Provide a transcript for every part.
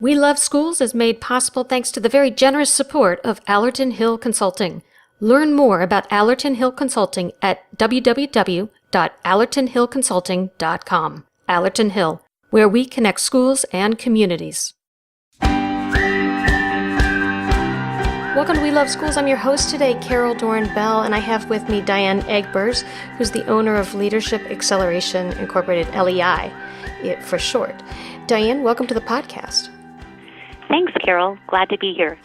We Love Schools is made possible thanks to the very generous support of Allerton Hill Consulting. Learn more about Allerton Hill Consulting at www.allertonhillconsulting.com. Allerton Hill, where we connect schools and communities. Welcome to We Love Schools. I'm your host today, Carole Dorn-Bell, and I have with me Diane Egbers, who's the owner of Leadership Acceleration Incorporated, LEI for short. Diane, welcome to the podcast. Thanks, Carole. Glad to be here.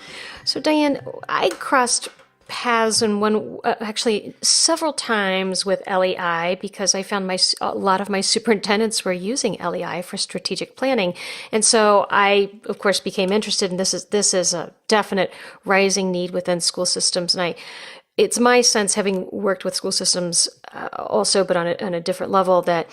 So, Diane, I crossed paths actually several times with LEI because I found a lot of my superintendents were using LEI for strategic planning, and so I, of course, became interested. And this is a definite rising need within school systems, and it's my sense, having worked with school systems also, but on a different level, that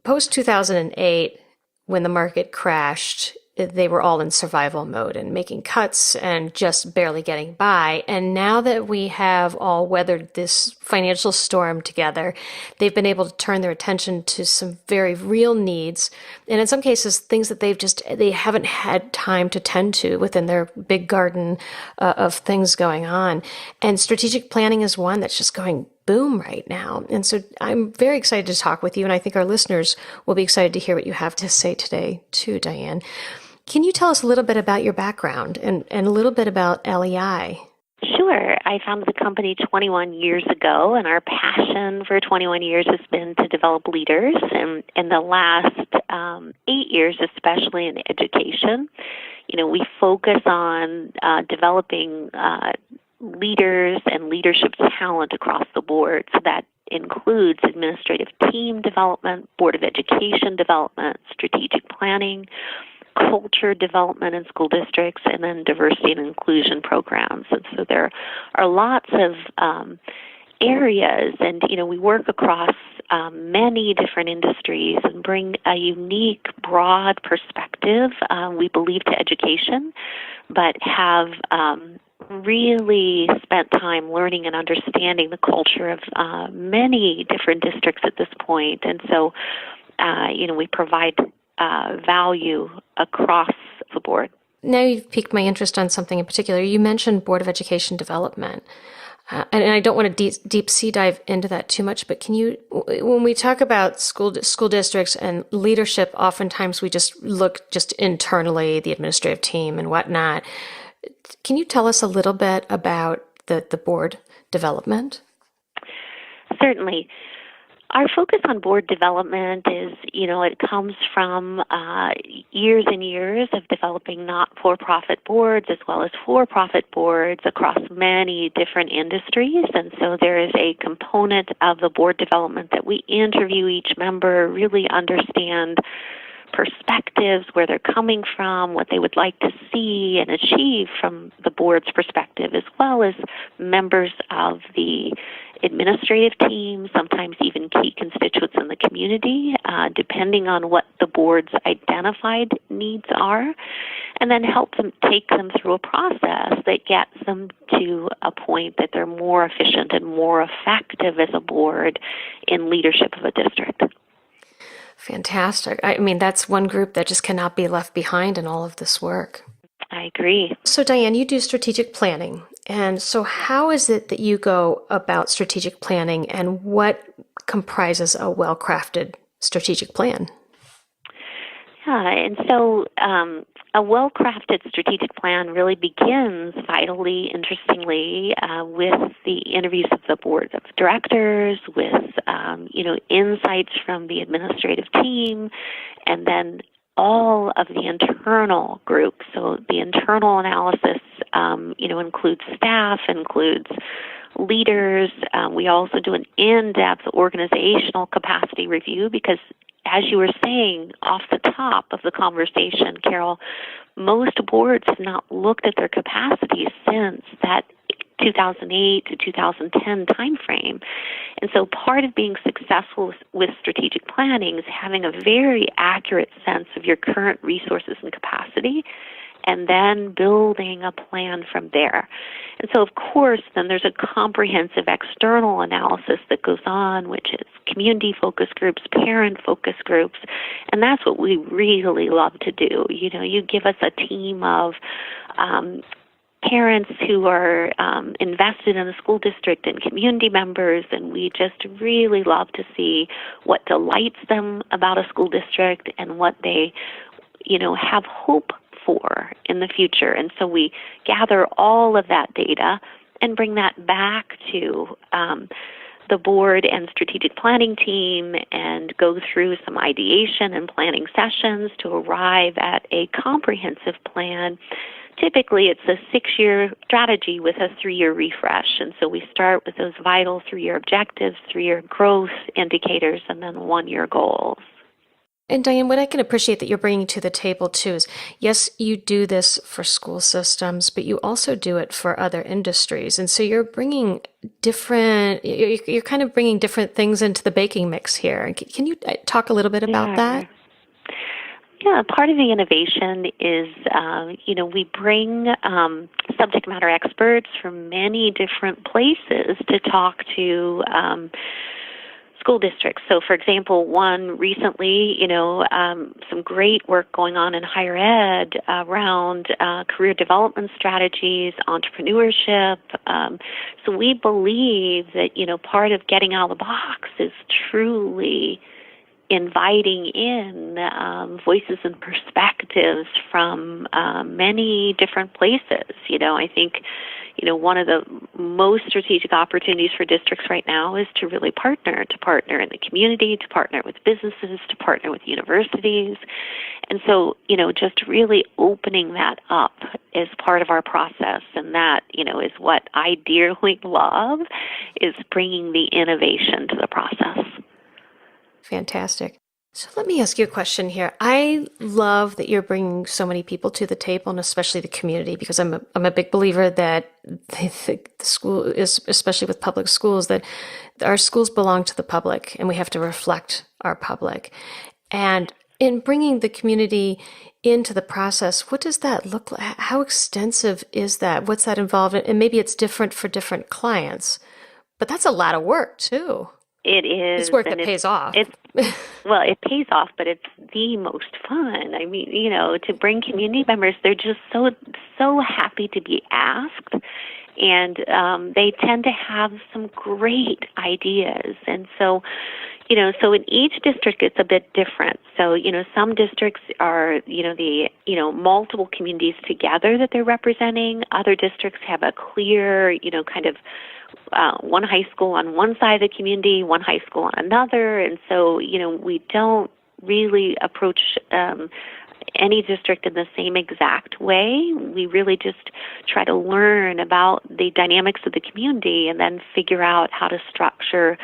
post 2008, when the market crashed, they were all in survival mode and making cuts and just barely getting by. And now that we have all weathered this financial storm together, they've been able to turn their attention to some very real needs. And in some cases, things that they haven't had time to tend to within their big garden of things going on. And strategic planning is one that's just going boom right now. And so I'm very excited to talk with you. And I think our listeners will be excited to hear what you have to say today too, Diane. Can you tell us a little bit about your background and a little bit about LEI? Sure. I founded the company 21 years ago, and our passion for 21 years has been to develop leaders. And in the last 8 years, especially in education, we focus on developing leaders and leadership talent across the board. So that includes administrative team development, Board of Education development, strategic planning, culture development in school districts, and then diversity and inclusion programs. And so there are lots of areas, and we work across many different industries and bring a unique, broad perspective, we believe, to education, but have really spent time learning and understanding the culture of many different districts at this point. And so, we provide value across the board. Now you've piqued my interest on something in particular. You mentioned Board of Education development. And I don't want to deep sea dive into that too much, but when we talk about school districts and leadership, oftentimes we just look internally, the administrative team and whatnot. Can you tell us a little bit about the board development? Certainly. Our focus on board development is, it comes from years and years of developing not-for-profit boards as well as for-profit boards across many different industries. And so there is a component of the board development that we interview each member, really understand perspectives, where they're coming from, what they would like to see and achieve from the board's perspective, as well as members of the administrative team, sometimes even key constituents in the community, depending on what the board's identified needs are, and then help them take them through a process that gets them to a point that they're more efficient and more effective as a board in leadership of a district. Fantastic. I mean, that's one group that just cannot be left behind in all of this work. I agree. So, Diane, you do strategic planning. And so how is it that you go about strategic planning, and what comprises a well-crafted strategic plan? Yeah, and so a well-crafted strategic plan really begins, vitally, interestingly, with the interviews of the board of directors, with insights from the administrative team, and then all of the internal groups. So the internal analysis, includes staff, includes leaders. We also do an in-depth organizational capacity review because, as you were saying off the top of the conversation, Carole, most boards have not looked at their capacities since that 2008 to 2010 timeframe. And so part of being successful with strategic planning is having a very accurate sense of your current resources and capacity, and then building a plan from there. And so, of course, then there's a comprehensive external analysis that goes on, which is community focus groups, parent focus groups, and that's what we really love to do. You give us a team of parents who are invested in the school district and community members, and we just really love to see what delights them about a school district and what they, have hope for in the future. And so we gather all of that data and bring that back to the board and strategic planning team and go through some ideation and planning sessions to arrive at a comprehensive plan. Typically, it's a 6-year strategy with a 3-year refresh. And so we start with those vital 3-year objectives, 3-year growth indicators, and then 1-year goals. And Diane, what I can appreciate that you're bringing to the table too is, yes, you do this for school systems, but you also do it for other industries. And so you're bringing you're kind of bringing different things into the baking mix here. Can you talk a little bit about that? Yeah, part of the innovation is, we bring subject matter experts from many different places to talk to school districts. So, for example, one recently, some great work going on in higher ed around career development strategies, entrepreneurship. So we believe that, part of getting out of the box is truly inviting in voices and perspectives from many different places. I think, one of the most strategic opportunities for districts right now is to really partner in the community, to partner with businesses, to partner with universities. And so, just really opening that up is part of our process. And that, is what I dearly love, is bringing the innovation to the process. Fantastic. So let me ask you a question here. I love that you're bringing so many people to the table, and especially the community, because I'm a big believer that the school is, especially with public schools, that our schools belong to the public, and we have to reflect our public. And in bringing the community into the process, what does that look like? How extensive is that? What's that involved in? And maybe it's different for different clients, but that's a lot of work too. It is. It's work that pays off. Well, it pays off, but it's the most fun. I mean, to bring community members, they're just so happy to be asked, and they tend to have some great ideas. And so, so in each district, it's a bit different. So, some districts are, multiple communities together that they're representing. Other districts have a clear, kind of one high school on one side of the community, one high school on another. And so, we don't really approach any district in the same exact way. We really just try to learn about the dynamics of the community and then figure out how to structure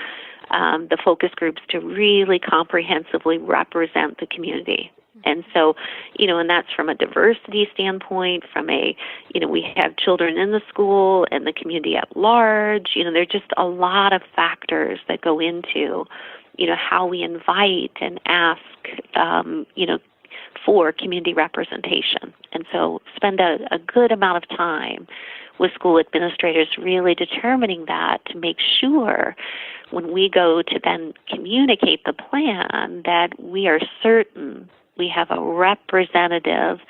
the focus groups to really comprehensively represent the community. And so, and that's from a diversity standpoint, from a, we have children in the school and the community at large. There are just a lot of factors that go into, how we invite and ask, for community representation. And so spend a good amount of time with school administrators really determining that, to make sure when we go to then communicate the plan that we are certain we have a representative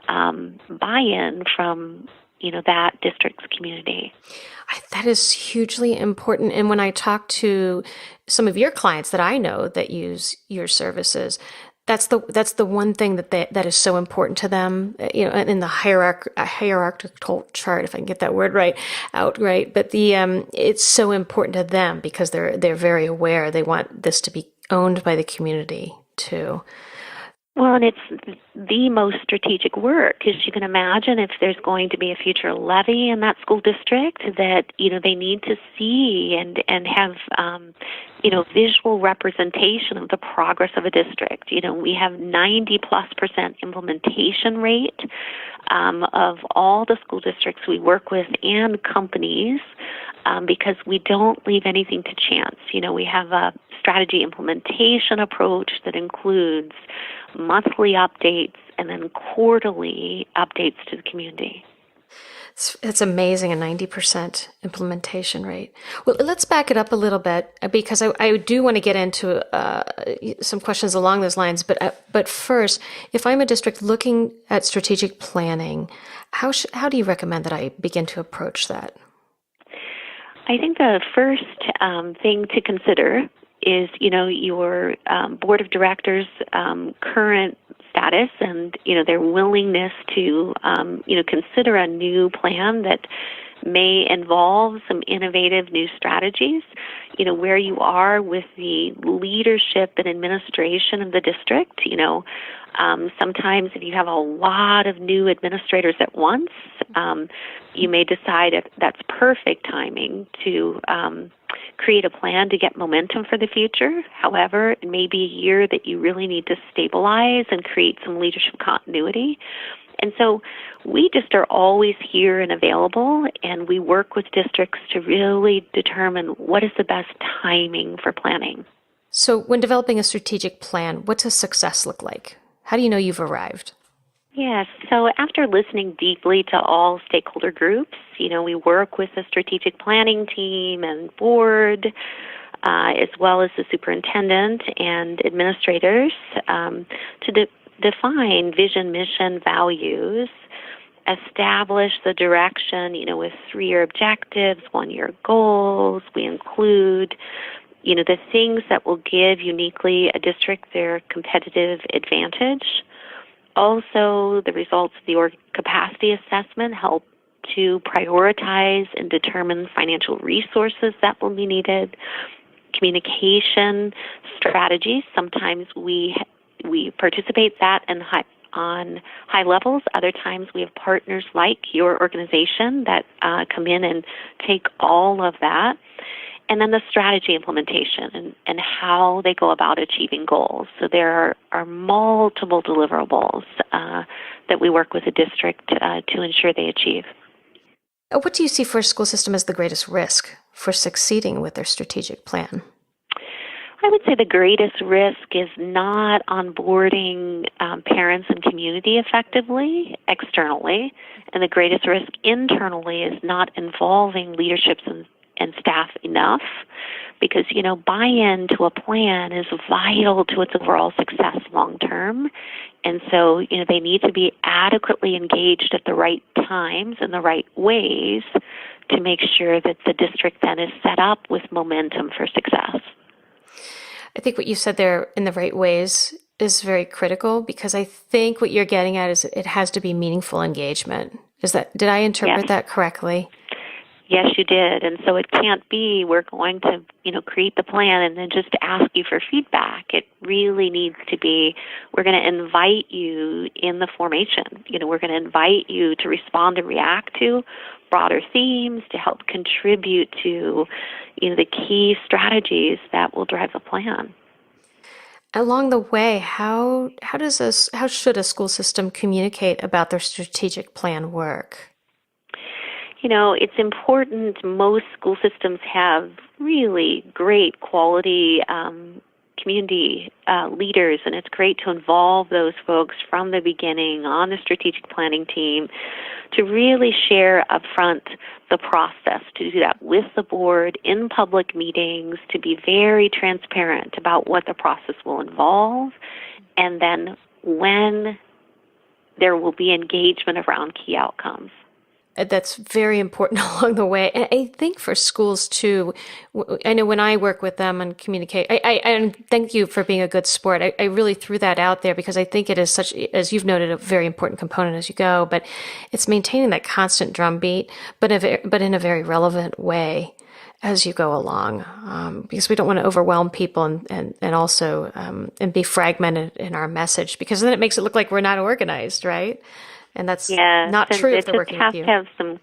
buy-in from, that district's community. That is hugely important. And when I talk to some of your clients that I know that use your services, that's the one thing that is so important to them, in the hierarchical chart, if I can get that word right. But it's so important to them because they're very aware. They want this to be owned by the community too. Well, and it's the most strategic work, because you can imagine if there's going to be a future levy in that school district that, they need to see and have, visual representation of the progress of a district. We have 90+% implementation rate of all the school districts we work with and companies, because we don't leave anything to chance. We have a strategy implementation approach that includes monthly updates and then quarterly updates to the community. It's amazing, a 90% implementation rate. Well, let's back it up a little bit because I do want to get into some questions along those lines. But first, if I'm a district looking at strategic planning, how do you recommend that I begin to approach that? I think the first thing to consider is, your board of directors' current status and, their willingness to, consider a new plan that may involve some innovative new strategies, where you are with the leadership and administration of the district. Sometimes if you have a lot of new administrators at once, you may decide if that's perfect timing to create a plan to get momentum for the future. However, it may be a year that you really need to stabilize and create some leadership continuity. And so we just are always here and available, and we work with districts to really determine what is the best timing for planning. So when developing a strategic plan, what's a success look like? How do you know you've arrived? Yes, so after listening deeply to all stakeholder groups, we work with the strategic planning team and board, as well as the superintendent and administrators, to define vision, mission, values, establish the direction, with 3-year objectives, 1-year goals. We include, the things that will give uniquely a district their competitive advantage. Also, the results of the org capacity assessment help to prioritize and determine financial resources that will be needed. Communication strategies, sometimes we participate that on high levels. Other times we have partners like your organization that come in and take all of that. And then the strategy implementation and how they go about achieving goals. So there are multiple deliverables that we work with a district to ensure they achieve. What do you see for a school system as the greatest risk for succeeding with their strategic plan? I would say the greatest risk is not onboarding parents and community effectively externally, and the greatest risk internally is not involving leaderships and staff enough, because, buy-in to a plan is vital to its overall success long term. And so, they need to be adequately engaged at the right times and the right ways to make sure that the district then is set up with momentum for success. I think what you said there, in the right ways, is very critical, because I think what you're getting at is it has to be meaningful engagement. Did I interpret that correctly? Yes, you did. And so it can't be we're going to, create the plan and then just ask you for feedback. It really needs to be we're going to invite you in the formation. We're going to invite you to respond and react to broader themes, to help contribute to, the key strategies that will drive the plan. Along the way, how should a school system communicate about their strategic plan work? It's important. Most school systems have really great quality community leaders, and it's great to involve those folks from the beginning on the strategic planning team to really share upfront the process, to do that with the board in public meetings, to be very transparent about what the process will involve, and then when there will be engagement around key outcomes. That's very important along the way. And I think for schools too, I know when I work with them and communicate, and thank you for being a good sport. I really threw that out there because I think it is such, as you've noted, a very important component as you go, but it's maintaining that constant drumbeat, but in a very relevant way as you go along, because we don't want to overwhelm people and also and be fragmented in our message, because then it makes it look like we're not organized, right? And that's not true if they're working with you. It just has to have some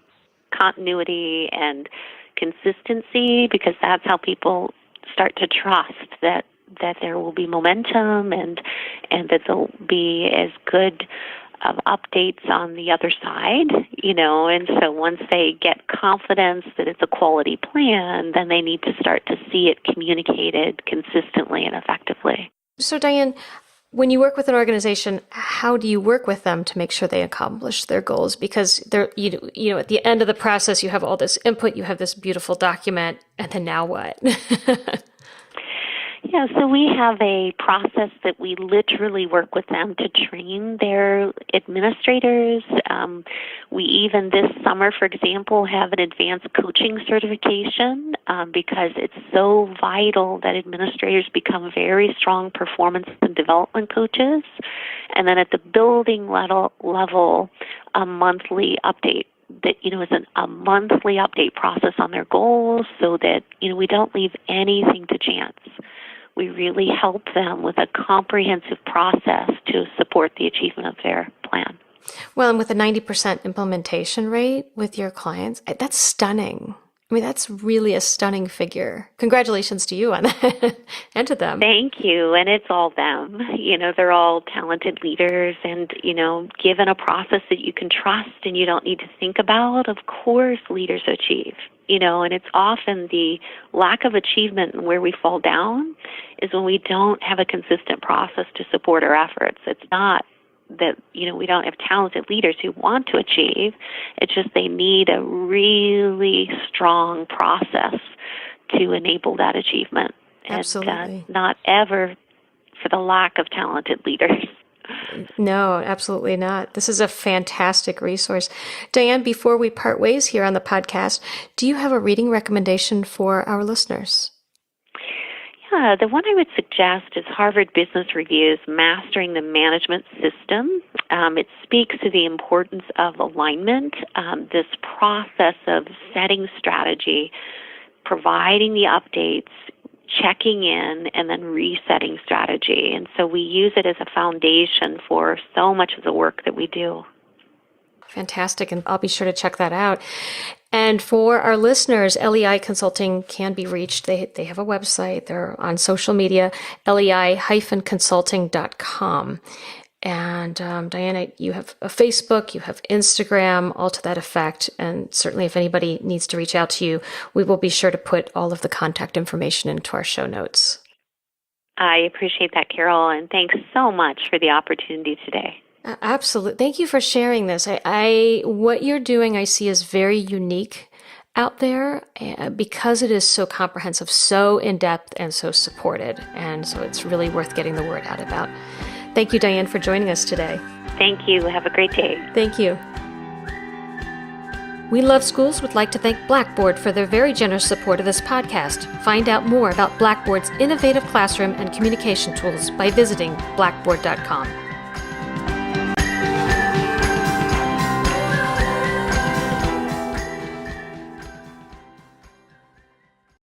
continuity and consistency, because that's how people start to trust that there will be momentum and that there'll be as good of updates on the other side, and so once they get confidence that it's a quality plan, then they need to start to see it communicated consistently and effectively. So Diane, when you work with an organization, how do you work with them to make sure they accomplish their goals? Because at the end of the process, you have all this input, you have this beautiful document, and then now what? Yeah, so we have a process that we literally work with them to train their administrators. We even this summer, for example, have an advanced coaching certification because it's so vital that administrators become very strong performance and development coaches. And then at the building level, a monthly update that, is a monthly update process on their goals so that, we don't leave anything to chance. We really help them with a comprehensive process to support the achievement of their plan. Well, and with a 90% implementation rate with your clients, that's stunning. I mean, that's really a stunning figure. Congratulations to you on that and to them. Thank you. And it's all them. They're all talented leaders and, given a process that you can trust and you don't need to think about, of course leaders achieve. And it's often the lack of achievement and where we fall down is when we don't have a consistent process to support our efforts. It's not that, we don't have talented leaders who want to achieve. It's just they need a really strong process to enable that achievement. Absolutely. And not ever for the lack of talented leaders. No, absolutely not. This is a fantastic resource. Diane, before we part ways here on the podcast, do you have a reading recommendation for our listeners? Yeah, the one I would suggest is Harvard Business Review's Mastering the Management System. It speaks to the importance of alignment, this process of setting strategy, providing the updates, checking in, and then resetting strategy. And so we use it as a foundation for so much of the work that we do. Fantastic, and I'll be sure to check that out. And for our listeners, LEI Consulting can be reached. They have a website. They're on social media, lei-consulting.com. And Diana, you have a Facebook, you have Instagram, all to that effect. And certainly if anybody needs to reach out to you, we will be sure to put all of the contact information into our show notes. I appreciate that, Carole, and thanks so much for the opportunity today. Absolutely. Thank you for sharing this. What you're doing, I see as very unique out there because it is so comprehensive, so in-depth, and so supported. And so it's really worth getting the word out about. Thank you, Diane, for joining us today. Thank you. Have a great day. Thank you. We Love Schools would like to thank Blackboard for their very generous support of this podcast. Find out more about Blackboard's innovative classroom and communication tools by visiting blackboard.com.